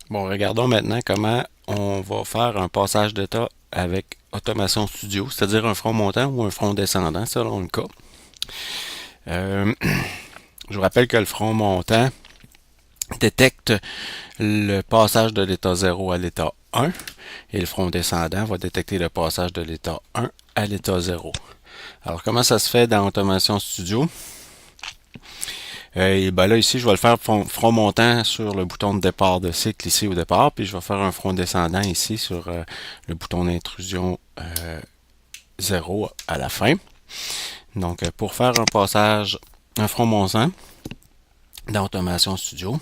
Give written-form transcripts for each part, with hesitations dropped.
Bon, regardons maintenant comment on va faire un passage d'état avec Automation Studio, c'est-à-dire un front montant ou un front descendant, selon le cas. Euh, je vous rappelle que le front montant détecte le passage de l'état 0 à l'état 1 et le front descendant va détecter le passage de l'état 1 à l'état 0. Alors, comment ça se fait dans Automation Studio? Et ben là, ici, je vais le faire front montant sur le bouton de départ de cycle ici au départ, puis je vais faire un front descendant ici sur le bouton d'intrusion 0 à la fin. Donc, pour faire un passage, un front montant dans Automation Studio,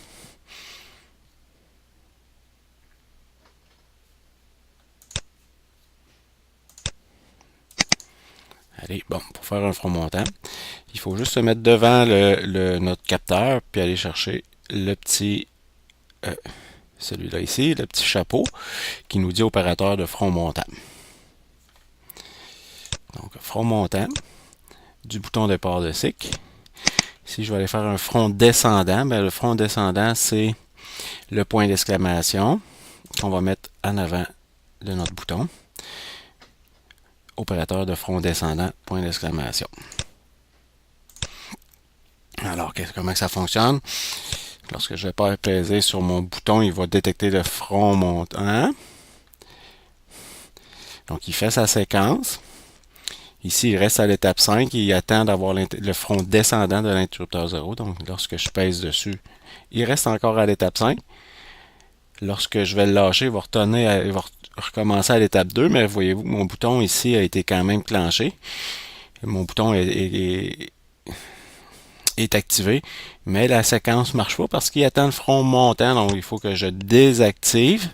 allez, bon, pour faire un front montant, il faut juste se mettre devant notre capteur, puis aller chercher le petit, celui-là ici, le petit chapeau, qui nous dit opérateur de front montant. Donc, front montant, du bouton départ de cycle. Si je vais aller faire un front descendant, ben le front descendant, c'est le point d'exclamation qu'on va mettre en avant de notre bouton. Opérateur de front descendant, point d'exclamation. Alors, comment ça fonctionne? Lorsque je vais pas peser sur mon bouton, il va détecter le front montant. Donc, il fait sa séquence. Ici, il reste à l'étape 5 et il attend d'avoir le front descendant de l'interrupteur 0. Donc, lorsque je pèse dessus, il reste encore à l'étape 5. Lorsque je vais le lâcher, il va recommencer à l'étape 2, mais voyez-vous, mon bouton ici a été quand même clenché. Mon bouton est activé, mais la séquence ne marche pas parce qu'il attend le front montant, donc il faut que je désactive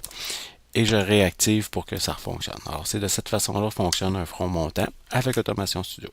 et je réactive pour que ça fonctionne. Alors, c'est de cette façon-là que fonctionne un front montant avec Automation Studio.